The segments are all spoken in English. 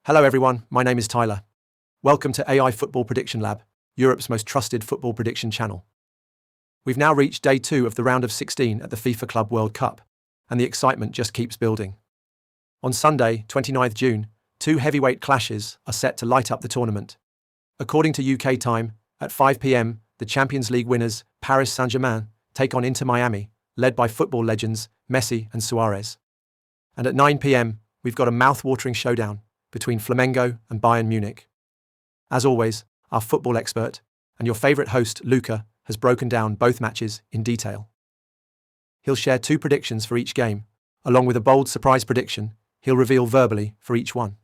Hello everyone, my name is Tyler. Welcome to AI Football Prediction Lab, Europe's most trusted football prediction channel. We've now reached day 2 of the round of 16 at the FIFA Club World Cup, and the excitement just keeps building. On Sunday, 29th June, 2 heavyweight clashes are set to light up the tournament. According to UK time, at 5 p.m, the Champions League winners, Paris Saint-Germain, take on Inter Miami, led by football legends Messi and Suarez. And at 9 p.m, we've got a mouth-watering showdown between Flamengo and Bayern Munich. As always, our football expert and your favourite host, Luca, has broken down both matches in detail. He'll share 2 predictions for each game, along with a bold surprise prediction he'll reveal verbally for each one.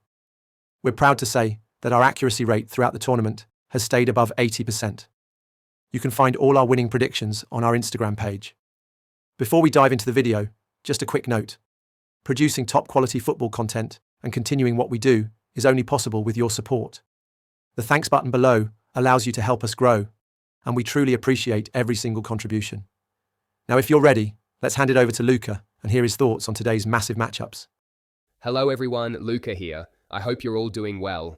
We're proud to say that our accuracy rate throughout the tournament has stayed above 80%. You can find all our winning predictions on our Instagram page. Before we dive into the video, just a quick note. Producing top-quality football content and continuing what we do is only possible with your support. The thanks button below allows you to help us grow, and we truly appreciate every single contribution. Now, if you're ready, let's hand it over to Luca and hear his thoughts on today's massive matchups. Hello everyone, Luca here. I hope you're all doing well.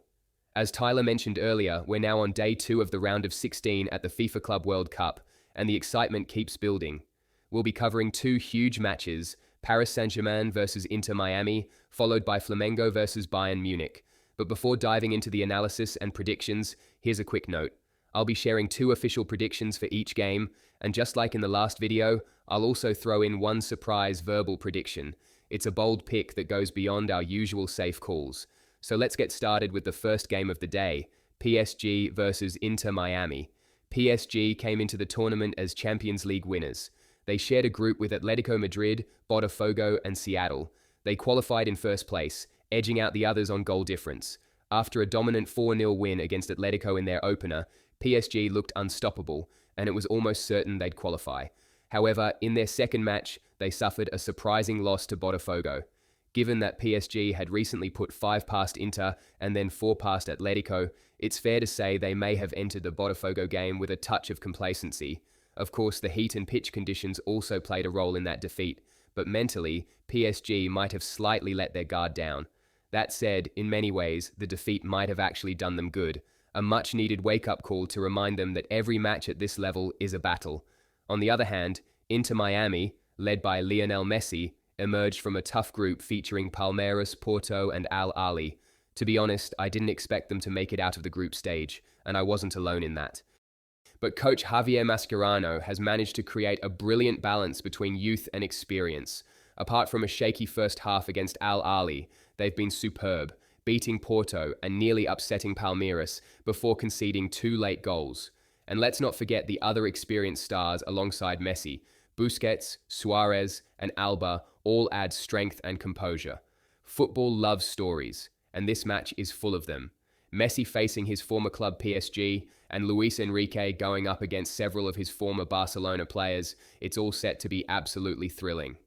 As Tyler mentioned earlier, we're now on day 2 of the round of 16 at the FIFA Club World Cup, and the excitement keeps building. We'll be covering 2 huge matches, Paris Saint-Germain versus Inter Miami, followed by Flamengo versus Bayern Munich. But before diving into the analysis and predictions, here's a quick note. I'll be sharing 2 official predictions for each game, and just like in the last video, I'll also throw in 1 surprise verbal prediction. It's a bold pick that goes beyond our usual safe calls. So let's get started with the first game of the day, PSG versus Inter Miami. PSG came into the tournament as Champions League winners. They shared a group with Atletico Madrid, Botafogo, and Seattle. They qualified in first place, edging out the others on goal difference. After a dominant 4-0 win against Atletico in their opener, PSG looked unstoppable, and it was almost certain they'd qualify. However, in their second match, they suffered a surprising loss to Botafogo. Given that PSG had recently put 5 past Inter and then 4 past Atletico, it's fair to say they may have entered the Botafogo game with a touch of complacency. Of course, the heat and pitch conditions also played a role in that defeat, but mentally, PSG might have slightly let their guard down. That said, in many ways, the defeat might have actually done them good, a much-needed wake-up call to remind them that every match at this level is a battle. On the other hand, Inter Miami, led by Lionel Messi, emerged from a tough group featuring Palmeiras, Porto, and Al Ahly. To be honest, I didn't expect them to make it out of the group stage, and I wasn't alone in that. But coach Javier Mascherano has managed to create a brilliant balance between youth and experience. Apart from a shaky first half against Al Ahly, they've been superb, beating Porto and nearly upsetting Palmeiras before conceding 2 late goals. And let's not forget the other experienced stars alongside Messi. Busquets, Suarez, and Alba all add strength and composure. Football loves stories, and this match is full of them. Messi facing his former club PSG, and Luis Enrique going up against several of his former Barcelona players, it's all set to be absolutely thrilling.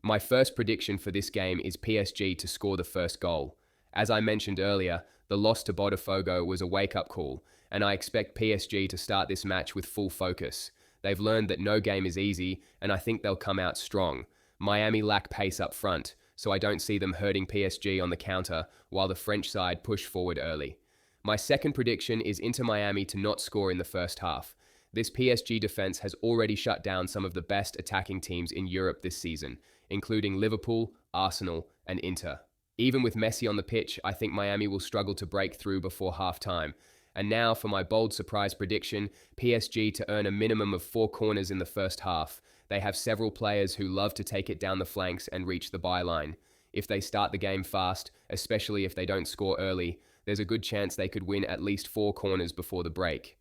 My first prediction for this game is PSG to score the first goal. As I mentioned earlier, the loss to Botafogo was a wake-up call, and I expect PSG to start this match with full focus. They've learned that no game is easy, and I think they'll come out strong. Miami lack pace up front, so I don't see them hurting PSG on the counter, while the French side push forward early. My second prediction is Inter Miami to not score in the first half. This PSG defense has already shut down some of the best attacking teams in Europe this season, including Liverpool, Arsenal, and Inter. Even with Messi on the pitch, I think Miami will struggle to break through before half-time. And now for my bold surprise prediction, PSG to earn a minimum of 4 corners in the first half. They have several players who love to take it down the flanks and reach the byline. If they start the game fast, especially if they don't score early, there's a good chance they could win at least 4 corners before the break.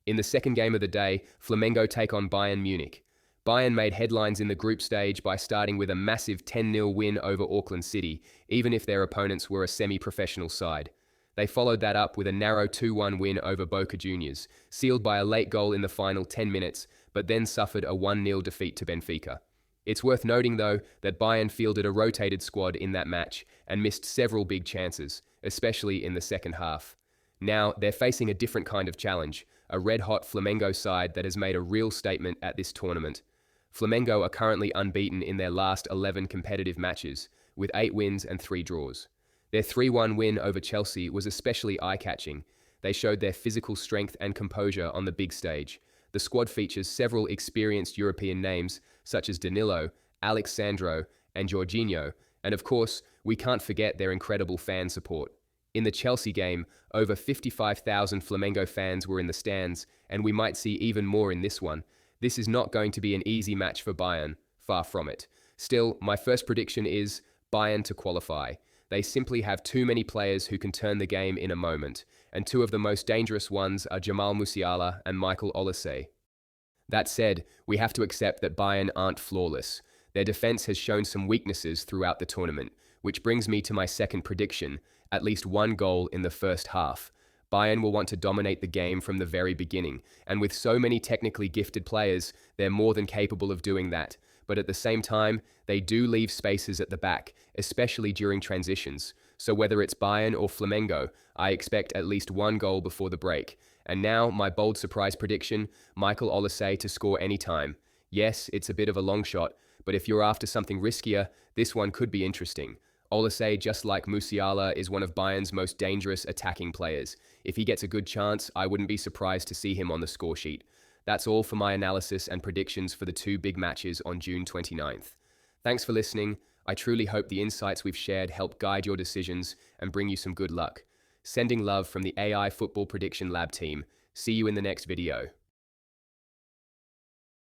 In the second game of the day, Flamengo take on Bayern Munich. Bayern made headlines in the group stage by starting with a massive 10-0 win over Auckland City, even if their opponents were a semi-professional side. They followed that up with a narrow 2-1 win over Boca Juniors, sealed by a late goal in the final 10 minutes, but then suffered a 1-0 defeat to Benfica. It's worth noting, though, that Bayern fielded a rotated squad in that match and missed several big chances, especially in the second half. Now, they're facing a different kind of challenge, a red-hot Flamengo side that has made a real statement at this tournament. Flamengo are currently unbeaten in their last 11 competitive matches, with 8 wins and 3 draws. Their 3-1 win over Chelsea was especially eye-catching. They showed their physical strength and composure on the big stage. The squad features several experienced European names, such as Danilo, Alex Sandro, and Jorginho, and of course, we can't forget their incredible fan support. In the Chelsea game, over 55,000 Flamengo fans were in the stands, and we might see even more in this one. This is not going to be an easy match for Bayern, far from it. Still, my first prediction is Bayern to qualify. They simply have too many players who can turn the game in a moment, and two of the most dangerous ones are Jamal Musiala and Michael Olise. That said, we have to accept that Bayern aren't flawless. Their defense has shown some weaknesses throughout the tournament, which brings me to my second prediction, at least one goal in the first half. Bayern will want to dominate the game from the very beginning, and with so many technically gifted players, they're more than capable of doing that. But at the same time, they do leave spaces at the back, especially during transitions. So whether it's Bayern or Flamengo, I expect at least one goal before the break. And now, my bold surprise prediction, Michael Olise to score anytime. Yes, it's a bit of a long shot, but if you're after something riskier, this one could be interesting. Olise, just like Musiala, is one of Bayern's most dangerous attacking players. If he gets a good chance, I wouldn't be surprised to see him on the score sheet. That's all for my analysis and predictions for the two big matches on June 29th. Thanks for listening. I truly hope the insights we've shared help guide your decisions and bring you some good luck. Sending love from the AI Football Prediction Lab team. See you in the next video.